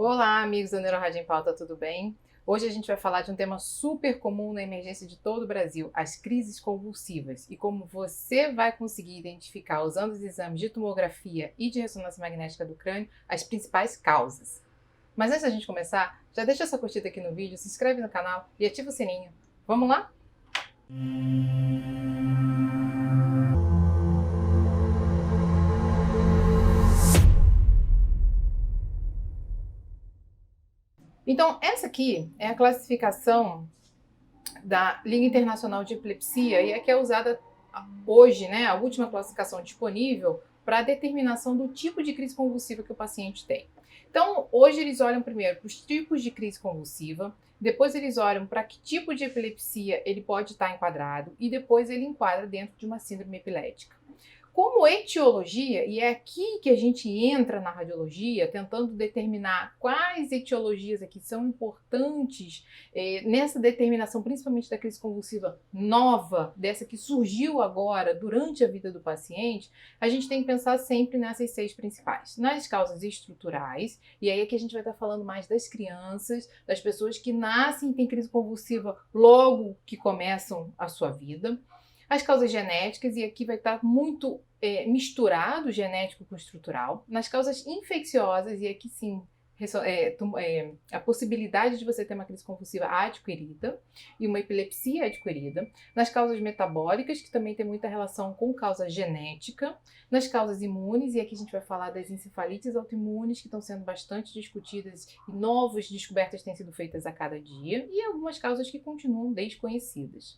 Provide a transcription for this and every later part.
Olá, amigos da Neurorádio em Pauta, tudo bem? Hoje a gente vai falar de um tema super comum na emergência de todo o Brasil, as crises convulsivas, e como você vai conseguir identificar, usando os exames de tomografia e de ressonância magnética do crânio, as principais causas. Mas antes da gente começar, já deixa sua curtida aqui no vídeo, se inscreve no canal e ativa o sininho. Vamos lá? Então, essa aqui é a classificação da Liga Internacional de Epilepsia e é que é usada hoje, né, a última classificação disponível para a determinação do tipo de crise convulsiva que o paciente tem. Então, hoje eles olham primeiro para os tipos de crise convulsiva, depois eles olham para que tipo de epilepsia ele pode estar enquadrado e depois ele enquadra dentro de uma síndrome epilética. Como etiologia, e é aqui que a gente entra na radiologia, tentando determinar quais etiologias aqui são importantes nessa determinação, principalmente da crise convulsiva nova, dessa que surgiu agora durante a vida do paciente, a gente tem que pensar sempre nessas 6 principais. Nas causas estruturais, e aí é que a gente vai estar falando mais das crianças, das pessoas que nascem e têm crise convulsiva logo que começam a sua vida. As causas genéticas, e aqui vai estar muito misturado genético com estrutural. Nas causas infecciosas, e aqui sim, a possibilidade de você ter uma crise convulsiva adquirida e uma epilepsia adquirida. Nas causas metabólicas, que também tem muita relação com causa genética. Nas causas imunes, e aqui a gente vai falar das encefalites autoimunes, que estão sendo bastante discutidas e novas descobertas têm sido feitas a cada dia. E algumas causas que continuam desconhecidas.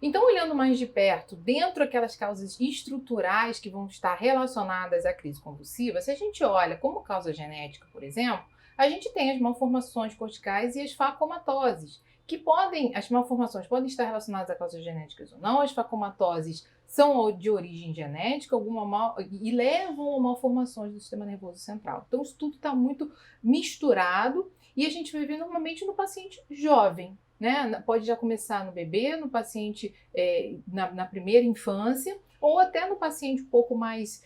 Então, olhando mais de perto, dentro daquelas causas estruturais que vão estar relacionadas à crise convulsiva, se a gente olha como causa genética, por exemplo, a gente tem as malformações corticais e as facomatoses, as malformações podem estar relacionadas a causas genéticas ou não, as facomatoses são de origem genética e levam a malformações do sistema nervoso central. Então, isso tudo está muito misturado e a gente vai ver normalmente no paciente jovem. Né? Pode já começar no bebê, no paciente na primeira infância, ou até no paciente um pouco mais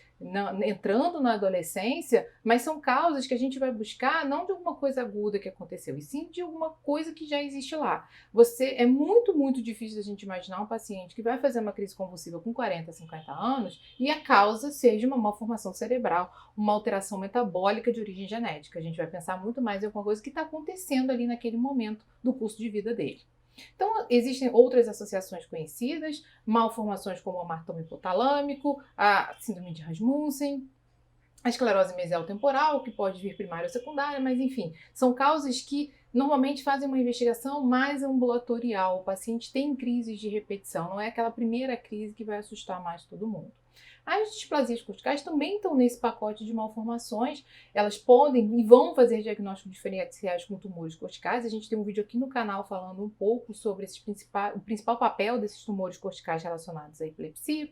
entrando na adolescência, mas são causas que a gente vai buscar não de alguma coisa aguda que aconteceu, e sim de alguma coisa que já existe lá. É muito, muito difícil a gente imaginar um paciente que vai fazer uma crise convulsiva com 40, 50 anos e a causa seja uma malformação cerebral, uma alteração metabólica de origem genética. A gente vai pensar muito mais em alguma coisa que está acontecendo ali naquele momento do curso de vida dele. Então, existem outras associações conhecidas, malformações como o amartoma hipotalâmico, a síndrome de Rasmussen, a esclerose mesial temporal, que pode vir primária ou secundária, mas enfim, são causas que normalmente fazem uma investigação mais ambulatorial. O paciente tem crises de repetição, não é aquela primeira crise que vai assustar mais todo mundo. As displasias corticais também estão nesse pacote de malformações. Elas podem e vão fazer diagnósticos diferenciais com tumores corticais. A gente tem um vídeo aqui no canal falando um pouco sobre o principal papel desses tumores corticais relacionados à epilepsia.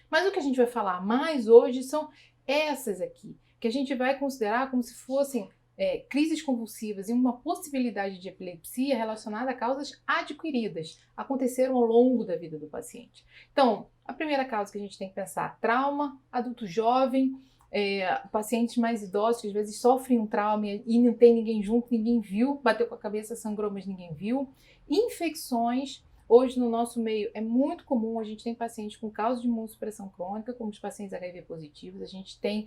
Mas o que a gente vai falar mais hoje são essas aqui, que a gente vai considerar como se fossem crises convulsivas e uma possibilidade de epilepsia relacionada a causas adquiridas, aconteceram ao longo da vida do paciente. Então, a primeira causa que a gente tem que pensar, trauma, adulto jovem, pacientes mais idosos que às vezes sofrem um trauma e não tem ninguém junto, ninguém viu, bateu com a cabeça, sangrou, mas ninguém viu. Infecções. Hoje, no nosso meio, é muito comum, a gente tem pacientes com causa de imunossupressão crônica, como os pacientes HIV positivos, a gente tem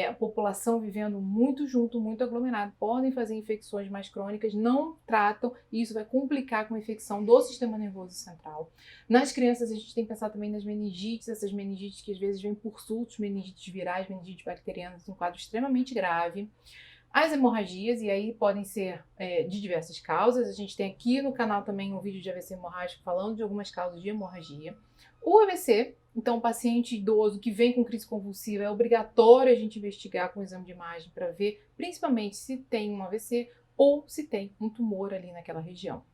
a população vivendo muito junto, muito aglomerado, podem fazer infecções mais crônicas, não tratam, e isso vai complicar com a infecção do sistema nervoso central. Nas crianças, a gente tem que pensar também nas meningites, essas meningites que às vezes vêm por surtos, meningites virais, meningites bacterianas, um quadro extremamente grave. As hemorragias, e aí podem ser de diversas causas. A gente tem aqui no canal também um vídeo de AVC hemorrágico falando de algumas causas de hemorragia. O AVC, então o paciente idoso que vem com crise convulsiva, é obrigatório a gente investigar com o exame de imagem para ver principalmente se tem um AVC ou se tem um tumor ali naquela região.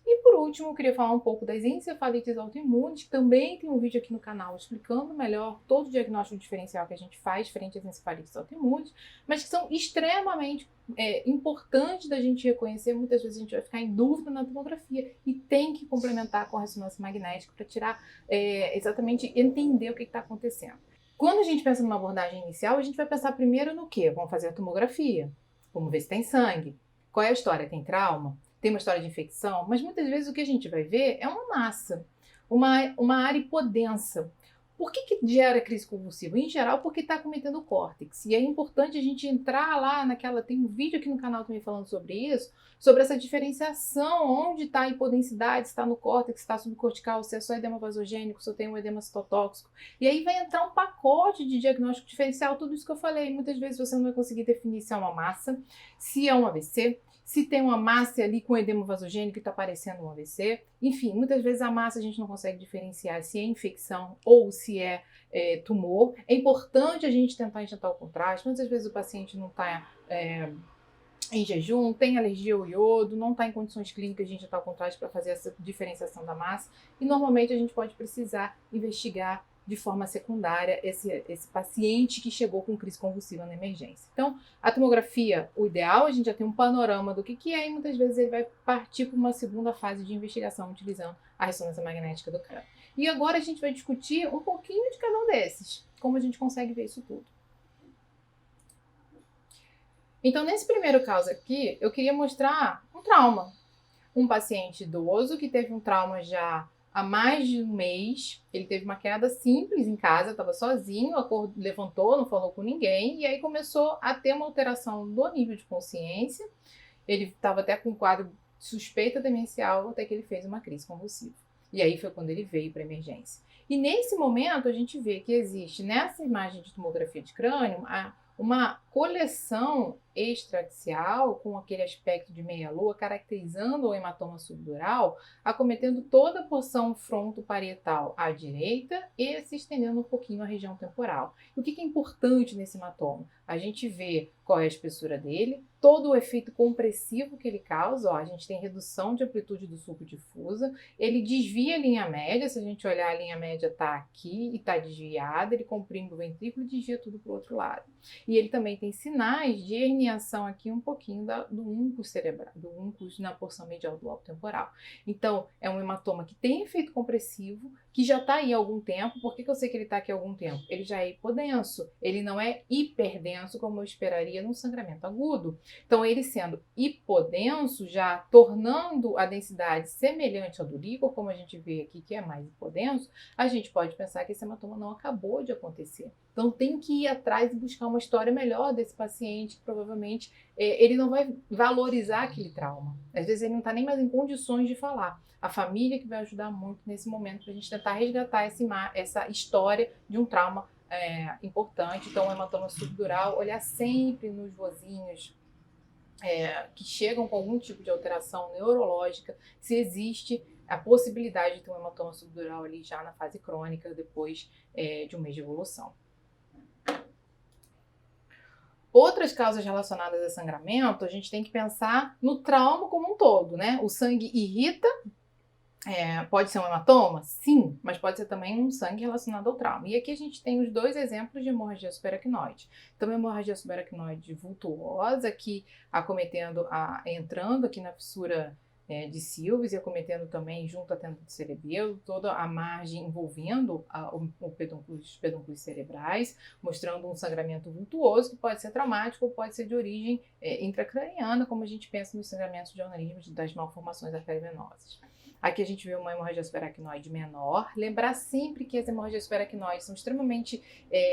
E por último, eu queria falar um pouco das encefalites autoimunes, que também tem um vídeo aqui no canal explicando melhor todo o diagnóstico diferencial que a gente faz frente às encefalites autoimunes, mas que são extremamente importantes da gente reconhecer. Muitas vezes a gente vai ficar em dúvida na tomografia e tem que complementar com a ressonância magnética para tirar, exatamente entender o que está acontecendo. Quando a gente pensa numa abordagem inicial, a gente vai pensar primeiro no quê? Vamos fazer a tomografia. Vamos ver se tem sangue. Qual é a história? Tem trauma? Tem uma história de infecção? Mas muitas vezes o que a gente vai ver é uma massa, uma área hipodensa. Por que gera crise convulsiva? Em geral, porque está acometendo o córtex. E é importante a gente entrar lá naquela... Tem um vídeo aqui no canal também falando sobre isso, sobre essa diferenciação, onde está a hipodensidade, se está no córtex, se está subcortical, se é só edema vasogênico, se eu tenho um edema citotóxico. E aí vai entrar um pacote de diagnóstico diferencial, tudo isso que eu falei. Muitas vezes você não vai conseguir definir se é uma massa, se é um AVC, se tem uma massa ali com edema vasogênico e está parecendo um AVC. Enfim, muitas vezes a massa a gente não consegue diferenciar se é infecção ou se é tumor. É importante a gente tentar injetar o contraste. Muitas vezes o paciente não está em jejum, tem alergia ao iodo, não está em condições clínicas de injetar o contraste para fazer essa diferenciação da massa. E normalmente a gente pode precisar investigar de forma secundária esse paciente que chegou com crise convulsiva na emergência. Então, a tomografia, o ideal, a gente já tem um panorama do que é, e muitas vezes ele vai partir para uma segunda fase de investigação utilizando a ressonância magnética do crânio. E agora a gente vai discutir um pouquinho de cada um desses, como a gente consegue ver isso tudo. Então, nesse primeiro caso aqui, eu queria mostrar um trauma. Um paciente idoso que teve um trauma já há mais de um mês. Ele teve uma queda simples em casa, estava sozinho, levantou, não falou com ninguém, e aí começou a ter uma alteração do nível de consciência. Ele estava até com um quadro de suspeita demencial, até que ele fez uma crise convulsiva. E aí foi quando ele veio para a emergência. E nesse momento a gente vê que existe nessa imagem de tomografia de crânio uma coleção extraaxial com aquele aspecto de meia-lua, caracterizando o hematoma subdural, acometendo toda a porção frontoparietal à direita e se estendendo um pouquinho a região temporal. E o que é importante nesse hematoma? A gente vê qual é a espessura dele, todo o efeito compressivo que ele causa, ó, a gente tem redução de amplitude do sulco difusa, ele desvia a linha média, se a gente olhar a linha média está aqui e está desviada, ele comprime o ventrículo e desvia tudo para o outro lado. E ele também tem sinais de herniação aqui um pouquinho do úncus cerebral, do úncus na porção medial do lobo temporal. Então, é um hematoma que tem efeito compressivo, que já está aí há algum tempo. Por que eu sei que ele está aqui há algum tempo? Ele já é hipodenso, ele não é hiperdenso como eu esperaria num sangramento agudo. Então, ele sendo hipodenso, já tornando a densidade semelhante ao do líquor, como a gente vê aqui que é mais hipodenso, a gente pode pensar que esse hematoma não acabou de acontecer. Então, tem que ir atrás e buscar uma história melhor desse paciente, que provavelmente ele não vai valorizar aquele trauma. Às vezes ele não está nem mais em condições de falar. A família que vai ajudar muito nesse momento para a gente tentar resgatar essa história de um trauma importante. Então, o hematoma subdural, olhar sempre nos vozinhos que chegam com algum tipo de alteração neurológica, se existe a possibilidade de ter um hematoma subdural ali já na fase crônica, depois de um mês de evolução. Outras causas relacionadas a sangramento, a gente tem que pensar no trauma como um todo, né? O sangue irrita, pode ser um hematoma? Sim, mas pode ser também um sangue relacionado ao trauma. E aqui a gente tem os dois exemplos de hemorragia subaracnoide. Então, a hemorragia subaracnoide vultuosa, aqui entrando aqui na fissura de Silves e acometendo também junto à tenda do cerebelo, toda a margem envolvendo os pedúnculos cerebrais, mostrando um sangramento vultuoso que pode ser traumático ou pode ser de origem intracraniana, como a gente pensa nos sangramentos de aneurismas das malformações arteriovenosas. Aqui a gente vê uma hemorragia subaracnoide menor. Lembrar sempre que as hemorragias subaracnoides são extremamente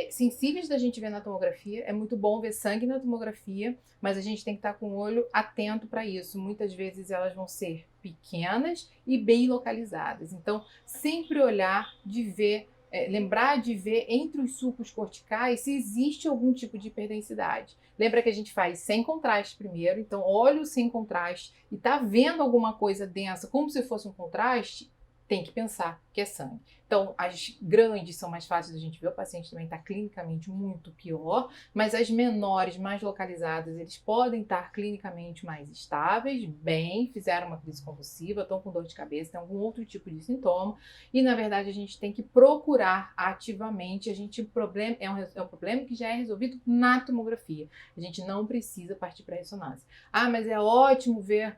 sensíveis da gente ver na tomografia. É muito bom ver sangue na tomografia, mas a gente tem que estar com o olho atento para isso. Muitas vezes elas vão ser pequenas e bem localizadas. Então, sempre olhar de ver, lembrar de ver entre os sulcos corticais se existe algum tipo de hiperdensidade. Lembra que a gente faz sem contraste primeiro, então olho sem contraste e tá vendo alguma coisa densa como se fosse um contraste, tem que pensar que é sangue. Então, as grandes são mais fáceis de a gente ver, o paciente também está clinicamente muito pior, mas as menores, mais localizadas, eles podem estar clinicamente mais estáveis, bem, fizeram uma crise convulsiva, estão com dor de cabeça, tem algum outro tipo de sintoma, e na verdade a gente tem que procurar ativamente, é um problema que já é resolvido na tomografia, a gente não precisa partir para a ressonância. Ah, mas é ótimo ver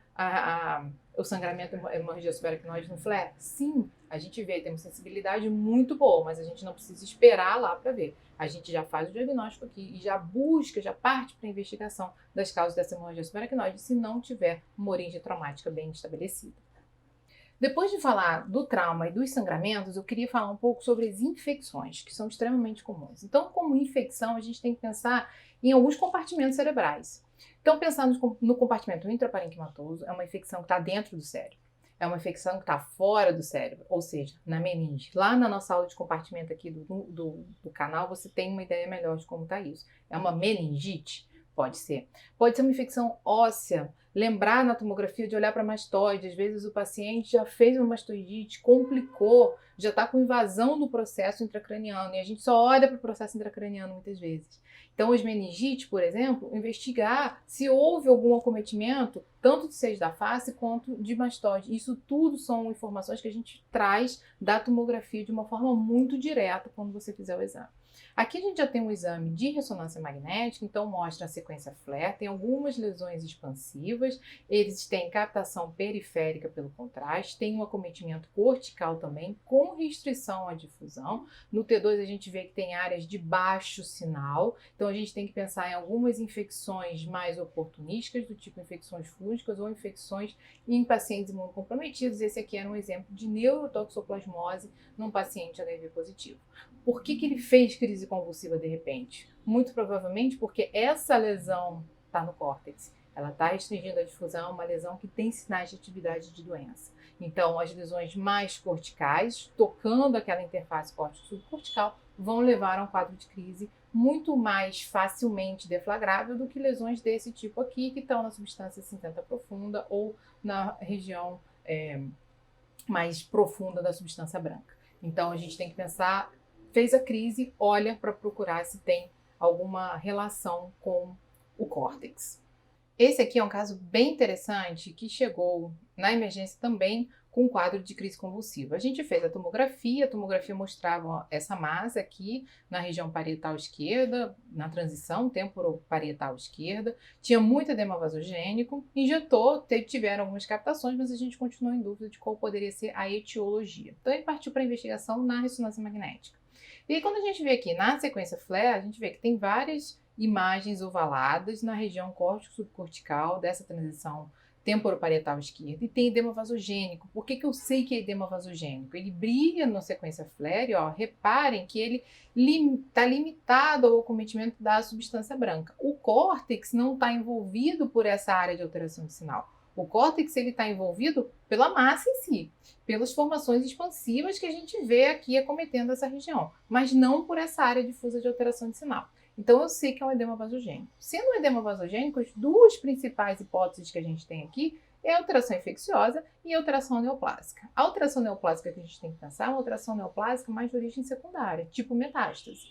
o sangramento hemorragia subaracnoide no FLAP? Sim, a gente vê, temos sensibilidade sensibilidade muito boa, mas a gente não precisa esperar lá para ver. A gente já faz o diagnóstico aqui e já busca, já parte para a investigação das causas dessa hemorragia subaracnoide se não tiver uma origem traumática bem estabelecida. Depois de falar do trauma e dos sangramentos, eu queria falar um pouco sobre as infecções, que são extremamente comuns. Então, como infecção, a gente tem que pensar em alguns compartimentos cerebrais. Então, pensando no compartimento intraparenquimatoso, é uma infecção que está dentro do cérebro. É uma infecção que está fora do cérebro, ou seja, na meninge. Lá na nossa aula de compartimento aqui do canal, você tem uma ideia melhor de como está isso. É uma meningite? Pode ser. Pode ser uma infecção óssea. Lembrar na tomografia de olhar para a mastoide. Às vezes o paciente já fez uma mastoidite, complicou, já está com invasão do processo intracraniano. E a gente só olha para o processo intracraniano muitas vezes. Então, as meningites, por exemplo, investigar se houve algum acometimento, tanto de seios da face quanto de mastoide. Isso tudo são informações que a gente traz da tomografia de uma forma muito direta quando você fizer o exame. Aqui a gente já tem um exame de ressonância magnética, então mostra a sequência FLAIR, tem algumas lesões expansivas, eles têm captação periférica pelo contraste, tem um acometimento cortical também, com restrição à difusão. No T2 a gente vê que tem áreas de baixo sinal, então a gente tem que pensar em algumas infecções mais oportunísticas, do tipo infecções fúngicas ou infecções em pacientes imunocomprometidos. Esse aqui era um exemplo de neurotoxoplasmose num paciente HIV positivo. Por que ele fez crise convulsiva de repente? Muito provavelmente porque essa lesão está no córtex. Ela está restringindo a difusão, uma lesão que tem sinais de atividade de doença. Então, as lesões mais corticais, tocando aquela interface córtico-subcortical, vão levar a um quadro de crise muito mais facilmente deflagrável do que lesões desse tipo aqui, que estão na substância cinzenta profunda ou na região mais profunda da substância branca. Então, a gente tem que pensar, fez a crise, olha para procurar se tem alguma relação com o córtex. Esse aqui é um caso bem interessante que chegou na emergência também com um quadro de crise convulsiva. A gente fez a tomografia mostrava essa massa aqui na região parietal esquerda, na transição temporoparietal esquerda, tinha muito edema vasogênico, injetou, tiveram algumas captações, mas a gente continuou em dúvida de qual poderia ser a etiologia. Então ele partiu para a investigação na ressonância magnética. E aí, quando a gente vê aqui na sequência FLAIR, a gente vê que tem várias imagens ovaladas na região córtico-subcortical dessa transição temporoparietal esquerda e tem edema vasogênico. Por que eu sei que é edema vasogênico? Ele brilha na sequência FLAIR e, reparem que ele está limitado ao acometimento da substância branca. O córtex não está envolvido por essa área de alteração de sinal. O córtex está envolvido pela massa em si, pelas formações expansivas que a gente vê aqui acometendo essa região, mas não por essa área difusa de alteração de sinal. Então eu sei que é um edema vasogênico. Sendo um edema vasogênico, as duas principais hipóteses que a gente tem aqui é a alteração infecciosa e a alteração neoplásica. A alteração neoplásica que a gente tem que pensar é uma alteração neoplásica mais de origem secundária, tipo metástase.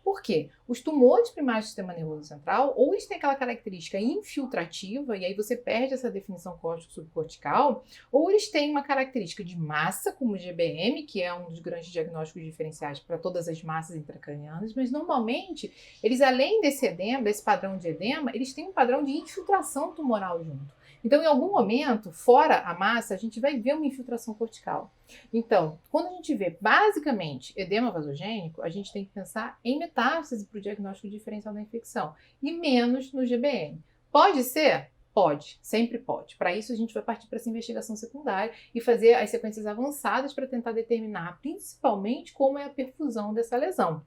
Por quê? Os tumores primários do sistema nervoso central, ou eles têm aquela característica infiltrativa, e aí você perde essa definição córtico-subcortical, ou eles têm uma característica de massa, como o GBM, que é um dos grandes diagnósticos diferenciais para todas as massas intracranianas, mas normalmente, eles além desse edema, desse padrão de edema, eles têm um padrão de infiltração tumoral junto. Então, em algum momento, fora a massa, a gente vai ver uma infiltração cortical. Então, quando a gente vê basicamente edema vasogênico, a gente tem que pensar em metástase para o diagnóstico diferencial da infecção e menos no GBM. Pode ser? Pode, sempre pode. Para isso, a gente vai partir para essa investigação secundária e fazer as sequências avançadas para tentar determinar, principalmente, como é a perfusão dessa lesão.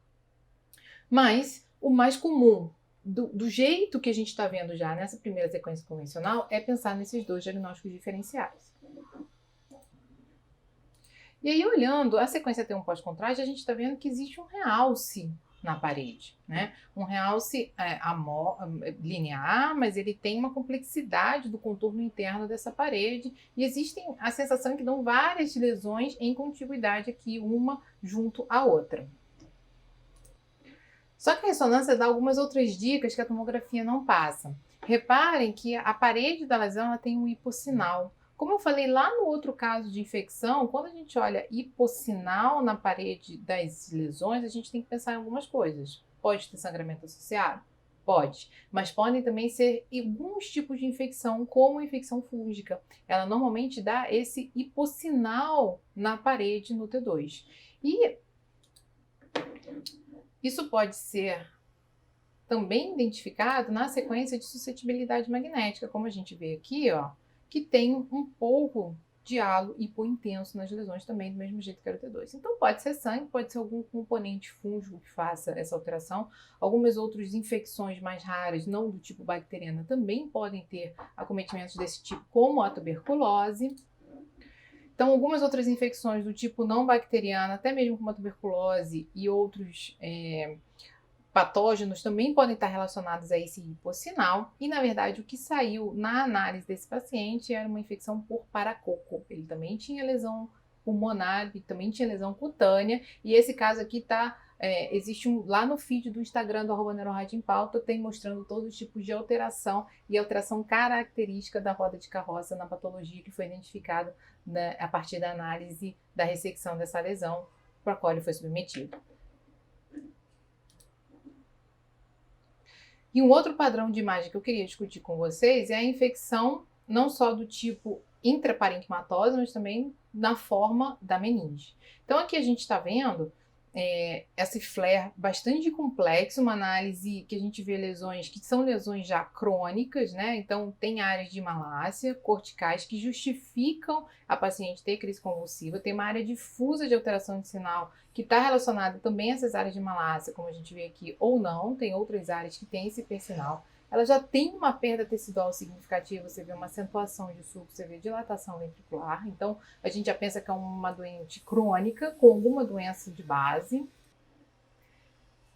Mas o mais comum, do jeito que a gente está vendo já nessa primeira sequência convencional, é pensar nesses dois diagnósticos diferenciais. E aí, olhando a sequência T1 pós-contraste, a gente está vendo que existe um realce na parede, né? Um realce linear, mas ele tem uma complexidade do contorno interno dessa parede e existem a sensação que dão várias lesões em contiguidade aqui, uma junto à outra. Só que a ressonância dá algumas outras dicas que a tomografia não passa. Reparem que a parede da lesão ela tem um hipossinal. Como eu falei lá no outro caso de infecção, quando a gente olha hipossinal na parede das lesões, a gente tem que pensar em algumas coisas. Pode ter sangramento associado? Pode, mas podem também ser alguns tipos de infecção, como a infecção fúngica. Ela normalmente dá esse hipossinal na parede no T2. E isso pode ser também identificado na sequência de suscetibilidade magnética, como a gente vê aqui, ó, que tem um pouco de halo hipointenso nas lesões também, do mesmo jeito que era o T2. Então pode ser sangue, pode ser algum componente fúngico que faça essa alteração. Algumas outras infecções mais raras, não do tipo bacteriana, também podem ter acometimentos desse tipo, como a tuberculose. Então, algumas outras infecções do tipo não bacteriana, até mesmo como a tuberculose e outros patógenos também podem estar relacionados a esse hipossinal. E, na verdade, o que saiu na análise desse paciente era uma infecção por paracoco. Ele também tinha lesão pulmonar, ele também tinha lesão cutânea. E esse caso aqui existe lá no feed do Instagram do @NeuroRádio em Pauta, tem mostrando todos os tipos de alteração e alteração característica da roda de carroça na patologia que foi identificada, né, a partir da análise da ressecção dessa lesão para a qual ele foi submetido. E um outro padrão de imagem que eu queria discutir com vocês é a infecção não só do tipo intraparenquimatosa, mas também na forma da meninge. Então aqui a gente está vendo esse flare bastante complexo, uma análise que a gente vê lesões que são lesões já crônicas, né? Então tem áreas de malácia, corticais que justificam a paciente ter crise convulsiva, tem uma área difusa de alteração de sinal que está relacionada também a essas áreas de malácia, como a gente vê aqui, ou não, tem outras áreas que têm esse hipersinal. Ela já tem uma perda tecidual significativa, você vê uma acentuação de sulco, você vê dilatação ventricular, então a gente já pensa que é uma doente crônica com alguma doença de base.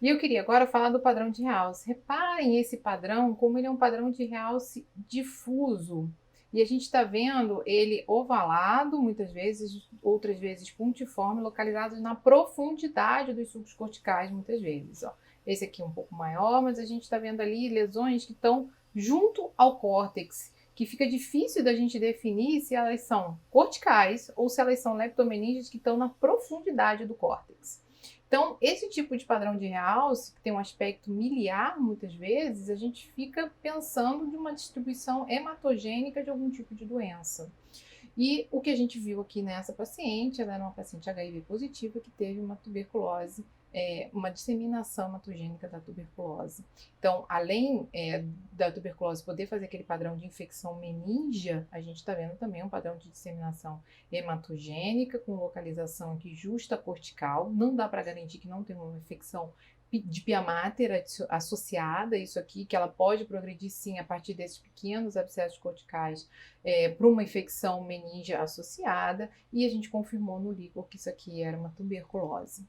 E eu queria agora falar do padrão de realce. Reparem esse padrão, como ele é um padrão de realce difuso. E a gente está vendo ele ovalado, muitas vezes, outras vezes pontiforme, localizado na profundidade dos sulcos corticais, muitas vezes. Ó. Esse aqui é um pouco maior, mas a gente está vendo ali lesões que estão junto ao córtex, que fica difícil da gente definir se elas são corticais ou se elas são leptomeninges que estão na profundidade do córtex. Então, esse tipo de padrão de realce, que tem um aspecto miliar, muitas vezes, a gente fica pensando de uma distribuição hematogênica de algum tipo de doença. E o que a gente viu aqui nessa paciente, ela era uma paciente HIV positiva que teve uma tuberculose, uma disseminação hematogênica da tuberculose. Então, além da tuberculose poder fazer aquele padrão de infecção meníngea, a gente está vendo também um padrão de disseminação hematogênica com localização aqui justa cortical. Não dá para garantir que não tem uma infecção de pia mater associada a isso aqui, que ela pode progredir sim a partir desses pequenos abscessos corticais para uma infecção meníngea associada, e a gente confirmou no líquor que isso aqui era uma tuberculose.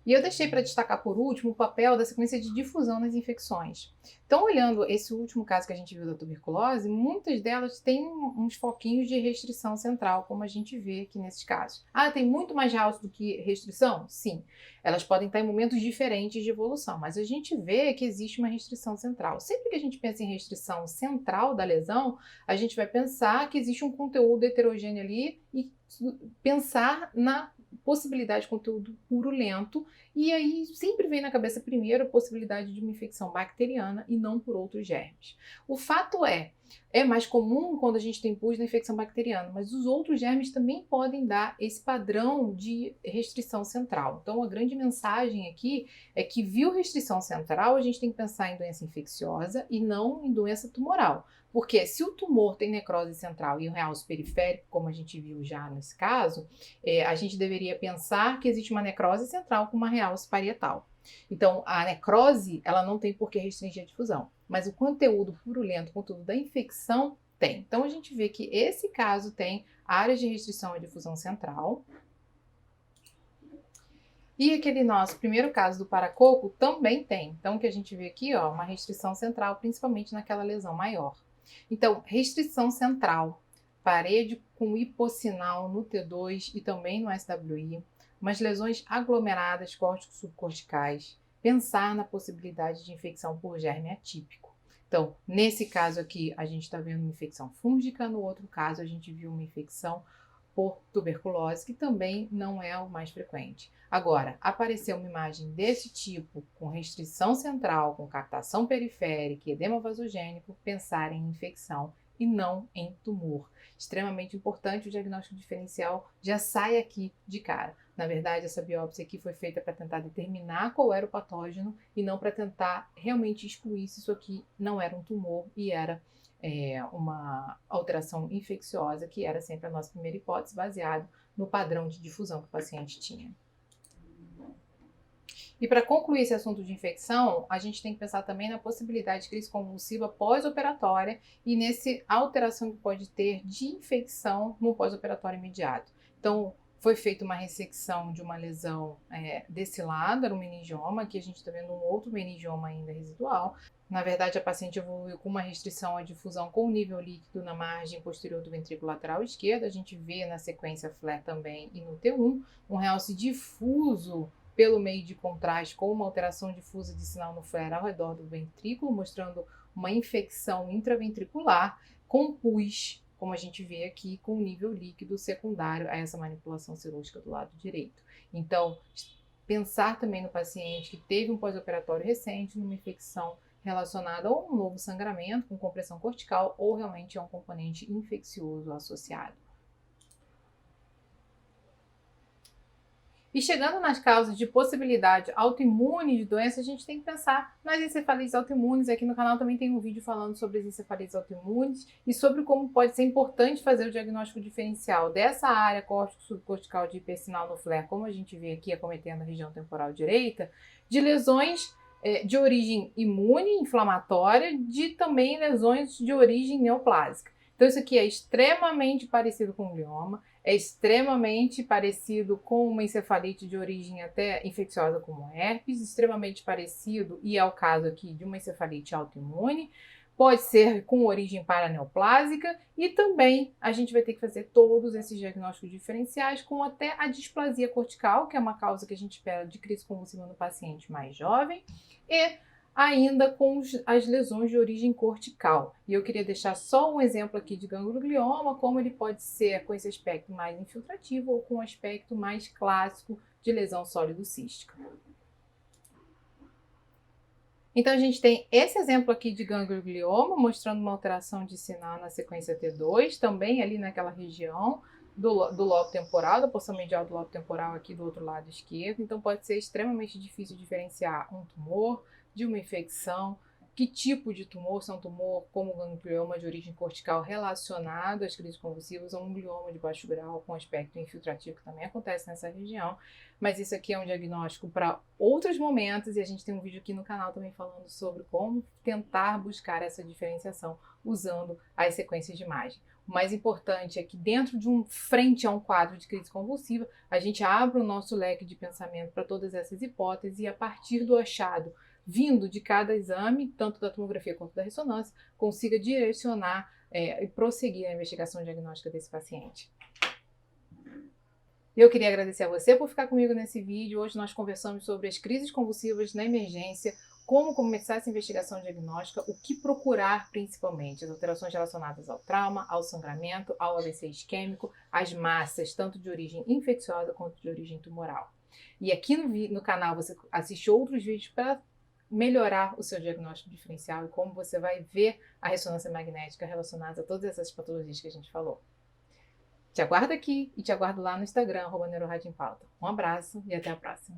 E eu deixei para destacar por último o papel da sequência de difusão nas infecções. Então, olhando esse último caso que a gente viu da tuberculose, muitas delas têm uns foquinhos de restrição central, como a gente vê aqui nesses casos. Ah, tem muito mais realce do que restrição? Sim. Elas podem estar em momentos diferentes de evolução, mas a gente vê que existe uma restrição central. Sempre que a gente pensa em restrição central da lesão, a gente vai pensar que existe um conteúdo heterogêneo ali e pensar na possibilidade de conteúdo purulento, e aí sempre vem na cabeça primeiro a possibilidade de uma infecção bacteriana e não por outros germes. O fato é mais comum quando a gente tem pus na infecção bacteriana, mas os outros germes também podem dar esse padrão de restrição central. Então a grande mensagem aqui é que viu restrição central, a gente tem que pensar em doença infecciosa e não em doença tumoral. Porque se o tumor tem necrose central e o realce periférico, como a gente viu já nesse caso, a gente deveria pensar que existe uma necrose central com uma realce parietal. Então, a necrose, ela não tem por que restringir a difusão, mas o conteúdo purulento, o conteúdo da infecção, tem. Então, a gente vê que esse caso tem áreas de restrição à difusão central. E aquele nosso primeiro caso do paracoco também tem. Então, o que a gente vê aqui, ó, uma restrição central, principalmente naquela lesão maior. Então, restrição central, parede com hipossinal no T2 e também no SWI, umas lesões aglomeradas córtico-subcorticais, pensar na possibilidade de infecção por germe atípico. Então, nesse caso aqui, a gente está vendo uma infecção fúngica, no outro caso, a gente viu uma infecção por tuberculose, que também não é o mais frequente. Agora, apareceu uma imagem desse tipo, com restrição central, com captação periférica e edema vasogênico, pensar em infecção e não em tumor. Extremamente importante, o diagnóstico diferencial já sai aqui de cara. Na verdade, essa biópsia aqui foi feita para tentar determinar qual era o patógeno e não para tentar realmente excluir se isso aqui não era um tumor e era uma alteração infecciosa, que era sempre a nossa primeira hipótese, baseado no padrão de difusão que o paciente tinha. E para concluir esse assunto de infecção, a gente tem que pensar também na possibilidade de crise convulsiva pós-operatória e nessa alteração que pode ter de infecção no pós-operatório imediato. Então, foi feita uma ressecção de uma lesão desse lado, era um meningioma, aqui a gente está vendo um outro meningioma ainda residual. Na verdade, a paciente evoluiu com uma restrição à difusão com nível líquido na margem posterior do ventrículo lateral esquerdo. A gente vê na sequência FLAIR também e no T1, um realce difuso pelo meio de contraste com uma alteração difusa de sinal no FLAIR ao redor do ventrículo, mostrando uma infecção intraventricular com pus, como a gente vê aqui, com nível líquido secundário a essa manipulação cirúrgica do lado direito. Então, pensar também no paciente que teve um pós-operatório recente, numa infecção relacionada a um novo sangramento com compressão cortical ou realmente a um componente infeccioso associado. E chegando nas causas de possibilidade autoimune de doença, a gente tem que pensar nas encefalites autoimunes. Aqui no canal também tem um vídeo falando sobre as encefalites autoimunes e sobre como pode ser importante fazer o diagnóstico diferencial dessa área córtico-subcortical de hipersinal no FLAIR, como a gente vê aqui acometendo a região temporal direita, de lesões de origem imune, inflamatória, de também lesões de origem neoplásica. Então isso aqui é extremamente parecido com glioma, é extremamente parecido com uma encefalite de origem até infecciosa como herpes, extremamente parecido, e é o caso aqui de uma encefalite autoimune, pode ser com origem paraneoplásica e também a gente vai ter que fazer todos esses diagnósticos diferenciais com até a displasia cortical, que é uma causa que a gente espera de crise convulsiva no paciente mais jovem, e ainda com as lesões de origem cortical. E eu queria deixar só um exemplo aqui de ganglioglioma, como ele pode ser com esse aspecto mais infiltrativo ou com um aspecto mais clássico de lesão sólido-cística. Então, a gente tem esse exemplo aqui de ganglioglioma, mostrando uma alteração de sinal na sequência T2, também ali naquela região do lobo temporal, da porção medial do lobo temporal aqui do outro lado esquerdo. Então, pode ser extremamente difícil diferenciar um tumor de uma infecção, que tipo de tumor, se é um tumor como o ganglioma de origem cortical relacionado às crises convulsivas ou um glioma de baixo grau com aspecto infiltrativo, que também acontece nessa região. Mas isso aqui é um diagnóstico para outros momentos e a gente tem um vídeo aqui no canal também falando sobre como tentar buscar essa diferenciação usando as sequências de imagem. O mais importante é que dentro de frente a um quadro de crise convulsiva, a gente abre o nosso leque de pensamento para todas essas hipóteses e a partir do achado vindo de cada exame, tanto da tomografia quanto da ressonância, consiga direcionar e prosseguir a investigação diagnóstica desse paciente. Eu queria agradecer a você por ficar comigo nesse vídeo. Hoje nós conversamos sobre as crises convulsivas na emergência, como começar essa investigação diagnóstica, o que procurar principalmente, as alterações relacionadas ao trauma, ao sangramento, ao AVC isquêmico, as massas, tanto de origem infecciosa quanto de origem tumoral. E aqui no canal você assiste outros vídeos para melhorar o seu diagnóstico diferencial e como você vai ver a ressonância magnética relacionada a todas essas patologias que a gente falou. Te aguardo aqui e te aguardo lá no Instagram, @NeuroRadioEmPauta. Um abraço e até a próxima.